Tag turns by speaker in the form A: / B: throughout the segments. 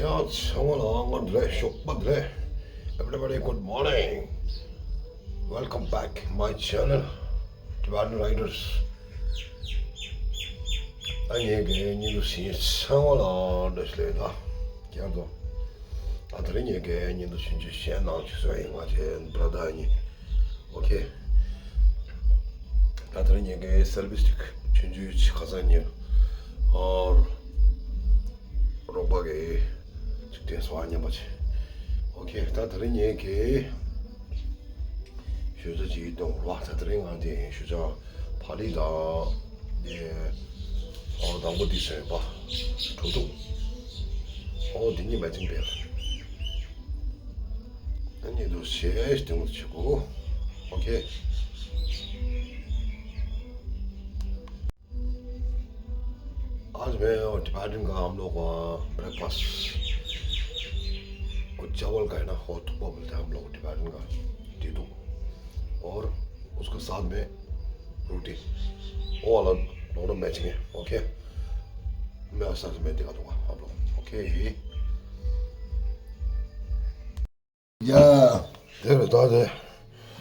A: Yeah, someone on Shukmadre. Everybody, good morning. Welcome back my channel, Tibetan Riders. 아니에게 니도시 상월아 됐습니다. 그래도 아들에게 니도 진짜 시행나 주소에 맞은 브라다니. 오케이. 아들에게 서비스 진주 가자니. 로바게 직대서 왔냐 맞지. 오케이. 아들에게 휴저지 동 와타들에게 휴저 파리다 예 당고 디세 봐. 저도 니니 맞은 배. 아니도 시에스 등 치고. 오케이. आज मैं Tibetan का हम लोग ब्रेकफास्ट और चावल का है ना हो थुप्पा बोलते हैं हम लोग टिबेटन का टीटू और उसके साथ में रोटी वो अलग दोनों मैचिंग है. ओके मैं साथ में दिखा दूंगा आप लोग. Okay
B: 야,
A: 내려 다들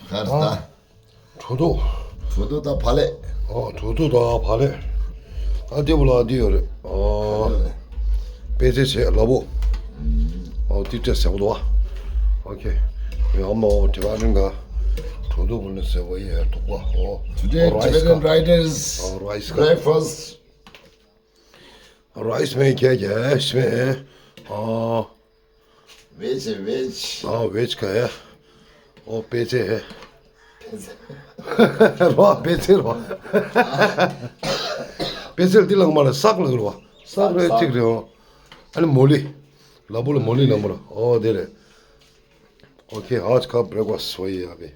B: 가르다.
A: 저도
B: 다 발레.
A: 저도 다 발에 아디블라 디어를 베제체 라보 디테스하고도 와. 오케이 왜 엄마 대바는가 저도 불렀어요. 왜 독과
B: Today, Tibetan Riders
A: rice
B: breakfast.
A: Rice में क्या क्या है इसमें
B: Veg.
A: वेज का है और पेचे है 와 पेचे 와 पेचे दिलंग मारे 싹 लग रहा 싹 रे ठीक रे 아니 몰리 라볼로 몰리 넘어라 데레. ओके आज का ब्रेकफास्ट वही है अभी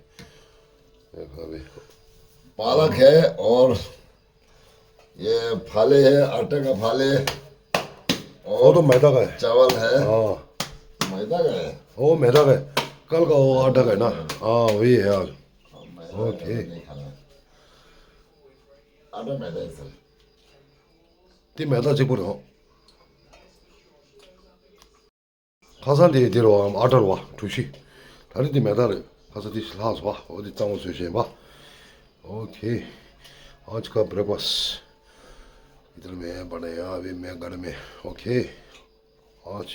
B: पालक है और ये फाले है, आटे का फाले
A: वो तो मैदा का है.
B: चावल है. मैदा का है.
A: वो मैदा का है. कल का वो आटा का है ना. वही है आज. ओके
B: आटा मैदा है सर.
A: ती मैदा चिपुर हो 가산 데로 아더로 와 두시 다른 데 매달을 가서 디스 하우스 봐 어디 땅을 주시 봐. ओके आज का ब्रेकफास्ट इधर में बनाया अभी मैं घर में. ओके आज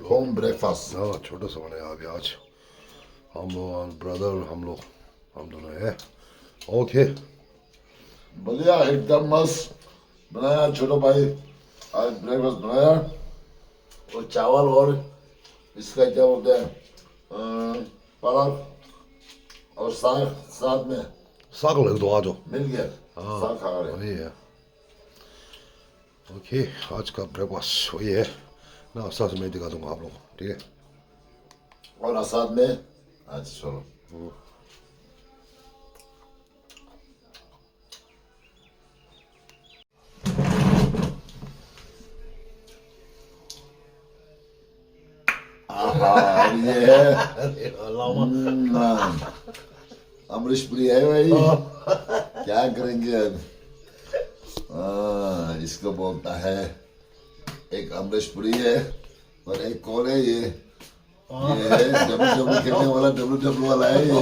B: होम ब्रेकफास्ट.
A: छोटा सा बनाया अभी आज हम लोग ब्रदर हम दोनों है. ओके
B: बढ़िया एकदम मस्त बनाया छोटा भाई. आज ब्रेकफास्ट बनाया और चावल और इसका क्या बोलते हैं पालक और साग साथ में
A: साग लग दो आज
B: मिल गया. साग खा रहे.
A: वही है. ओके आज का ब्रेकफास्ट वही है ना. साथ में दिखा दूंगा आप लोग. ठीक है
B: और साथ में आज चलो ये अमरीश पुरी है भाई. क्या करेंगे अब. इसको बोलता है एक अमरीश पुरी है और एक कौन है ये है डब्ल्यू खेलने वाला डब्ल्यू वाला है ये.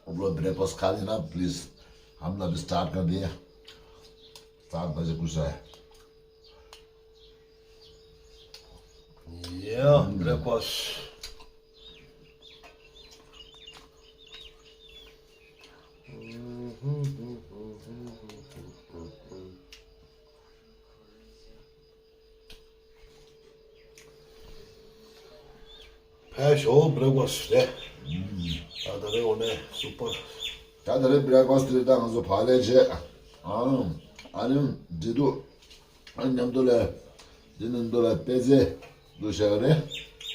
B: हम लोग ब्रेकफास्ट खा लेना प्लीज. हम लोग स्टार्ट कर दिया 7 बजे कुछ है.
A: Breakfast 패쇼 브레이크파스트 네. 다들 오늘 슈퍼
B: 다들 브레이크파스트 당해서 발레제 아니면 지도 아니 남돌에 지는 돌에 빼제 도셔래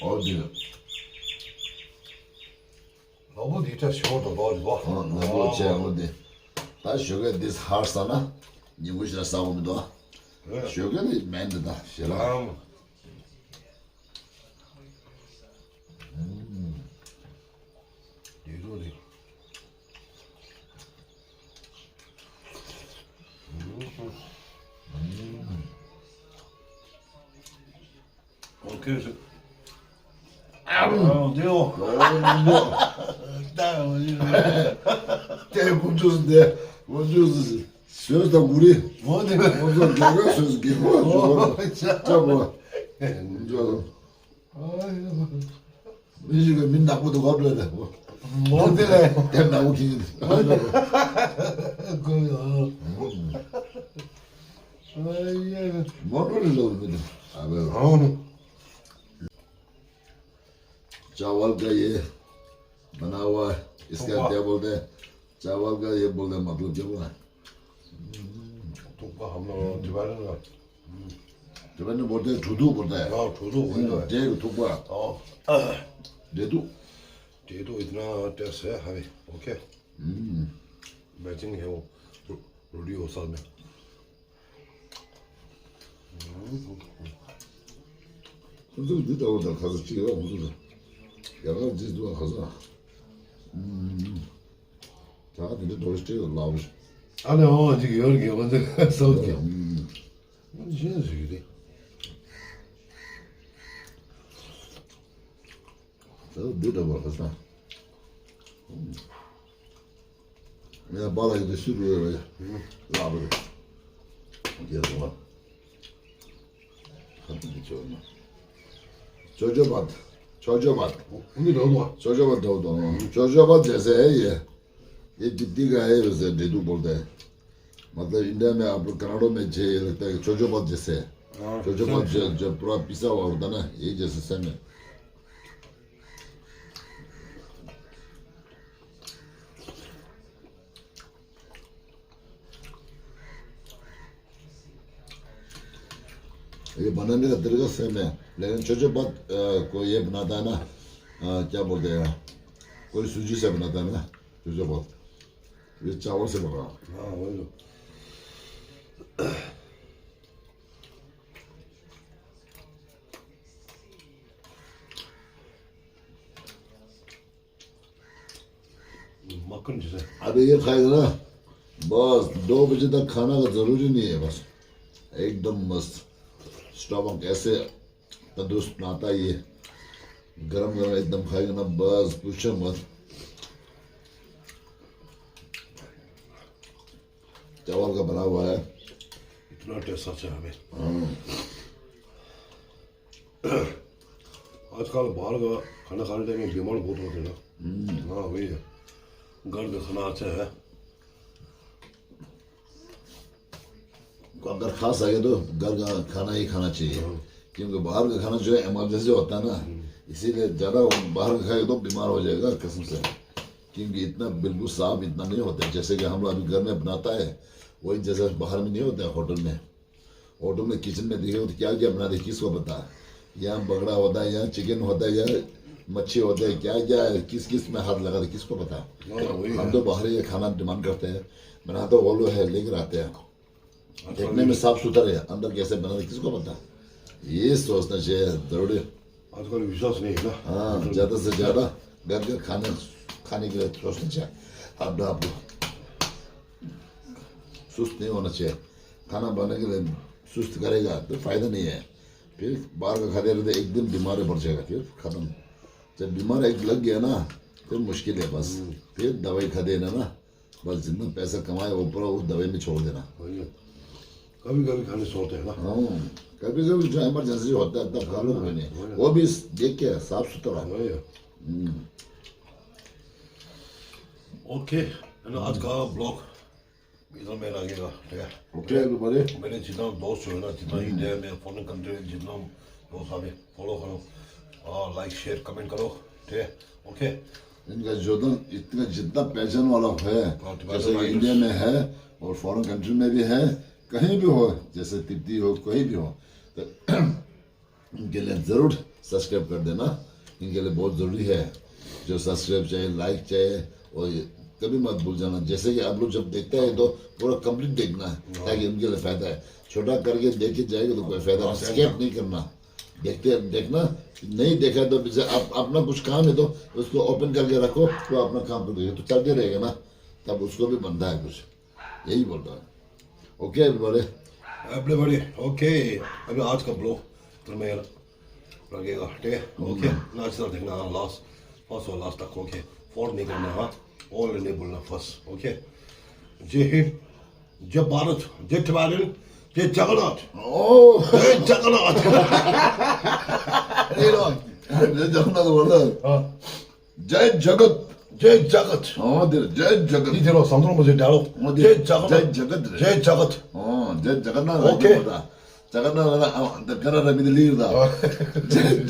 B: 어디
A: 너무 디테일 쇼도 넣어줘.
B: 너무 제어데 다 쇼가 this 하rsana 니구시라 싸움도 쇼가 맨다 싫어.
A: 오케이. 어디요?
B: Te ucuz de. Ucuz. Söz de guri.
A: 뭐네?
B: Ondan sonra söz gibi. Tamam. Ucuz. Müzik min nakudu kabul ede.
A: 뭐네?
B: Tem nakudu gibi.
A: 그거. 아야.
B: Motor olur benim. Abi.
A: 아.
B: चावल का ये बना हुआ है इसका क्या बोलते हैं चावल का ये बोलते हैं मतलब क्या बोला
A: 독가 한번 디바르는
B: तो मैंने बोलते हैं ठुदू बोलता है
A: 아, 저도 오이가.
B: जेग ठुकवा
A: 어.
B: देदू
A: 얘도 이तना टेस्ट है हवे. ओके. मैचिंग है वो रोटी हो साथ में.
B: 무슨 늦다 오다 가서 찍어 무슨 야가 지도 가서 자 근데 도시에 나오고
A: 아니 지금 여기 먼저 써올게. 무슨 소리래?
B: 저 늦다 가서 내가 바닥에 수루에 라버를 어디서 봐 한번 좋나 조조밭 조조밭
A: 오늘 너도
B: 조조밭 도도 조조밭 जैसे है ये जिद्दी का है वैसे देदू बोलते हैं मतलब इंडिया में आप लोग कनाडा में जे लगता है जोजोबात जैसे है जोजोबात जो पूरा पिसा हुआ होता है ना ये जैसे सेम है ये बनाने का तरीका सेम है लेकिन जोजोबात को ये बनाता है ना क्या बोलते हैं कोई सूजी से बनाता है ना जोजोबात ये चावल से बना
A: 아, 오늘 मक्खन जैसे.
B: अबे ये खाएगा ना बस 2 बजे तक खाना का जरूरी नहीं है बस एकदम मस्त स्टमक ऐसे तंदुरुस्त बनाता है ये गरम गरम एकदम खाएगा ना बस पूछो मत चावल का बना हुआ है
A: इतना टेस्ट अच्छा है हमें. आजकल बाहर का खाना खाने टाइम में बीमार बहुत होते हैं ना. हाँ वही है. घर का खाना अच्छा है.
B: अगर खा सके तो घर का खाना ही खाना चाहिए क्योंकि बाहर का खाना जो है इमरजेंसी होता है ना इसीलिए ज़्यादा बाहर का खाएगा तो बीमार हो जाएगा कसम से क्योंकि इतना बिल्कुल साफ इतना नहीं होता है जैसे कि हम लोग अभी घर में बनाता है वही जैसे बाहर में नहीं होता है होटल में किचन में देखे तो क्या क्या बनाते किसको पता यहाँ बगड़ा होता है यहाँ चिकन होता है यहाँ मच्छी होता है क्या क्या किस किस में हाथ लगाते किसको पता हम तो बाहर ही खाना डिमांड करते हैं बना तो वो लोग है लेकर आते हैं देखने में साफ सुथरा है अंदर कैसे बना किसको पता ये सोचना चाहिए जरूरी
A: आजकल विश्वास नहीं है ना.
B: हाँ ज़्यादा से ज़्यादा घर के खाने के लिए सोचना चाहिए आप सुस्त नहीं होना चाहिए खाना बनाने के लिए सुस्त करेगा तो फायदा नहीं है फिर बाहर का खाते रहते एक दिन बीमार पड़ जाएगा फिर खत्म जब बीमार एक लग गया ना फिर मुश्किल है बस फिर दवाई खा देना ना बस जितना पैसा कमाए वो पूरा उस दवाई में छोड़ देना
A: वही है. कभी कभी खाने सोते हैं ना.
B: हाँ कभी कभी जो इमरजेंसी होता है तब खा लो कोई नहीं वो भी देख के साफ सुथरा
A: वही है. ओके आज का ब्लॉग इधर में लगेगा. ठीक है.
B: ओके everybody
A: मेरे जितना दोस्त हो ना जितना इंडिया में फॉरेन कंट्री जितना दोस्त हमें फॉलो करो और लाइक शेयर कमेंट करो. ठीक है. ओके.
B: इनका जोधन इतना जितना पहचान वाला है जैसे कि इंडिया में है और फॉरेन कंट्री में भी है कहीं भी हो जैसे तिब्बती हो कोई भी हो तो इनके लिए ज़रूर सब्सक्राइब कर देना इनके लिए बहुत ज़रूरी है जो सब्सक्राइब चाहिए लाइक चाहिए और कभी मत भूल जाना जैसे कि आप लोग जब देखते हैं तो पूरा कंप्लीट देखना है ताकि उनके लिए फ़ायदा है छोटा करके देख के जाएगा तो कोई फ़ायदा नहीं स्किप नहीं करना देखना नहीं देखा तो आप अपना कुछ काम है तो उसको ओपन करके रखो तो अपना काम कर तो चलते रहेगा ना तब उसको भी बनता है कुछ यही बोल रहा है ओके एवरीबॉडी
A: एवरीबॉडी. ओके. अभी आज का ब्लॉग तो मैं 여기가 돼. 오케이. 나스다 되나 last. First or last 딱 오케이. For nigga 나. All enable 나 first. 오케이. 제 Bharat J ठवारिन J Jagannath
B: Oh.
A: J Jagannath
B: Ne canına orada. Jai Jagat.
A: जे जगत
B: Oh der Jai Jagat.
A: 이대로 상도로 뭐지 다로
B: Oh,
A: जे
B: Jai
A: जगन्नाथ
B: Jagat.
A: जे जगत
B: Oh Jai Jagannath.
A: Okay.
B: Jagannath the Kannada with the leader da.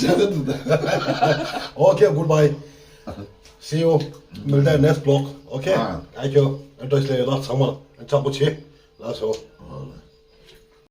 B: Jagat da.
A: 오케이 goodbye see you मिलते हैं next block okay
B: हाँ.
A: thank you and to इसलिए रात सामान अच्छा पूछिए लास्ट हो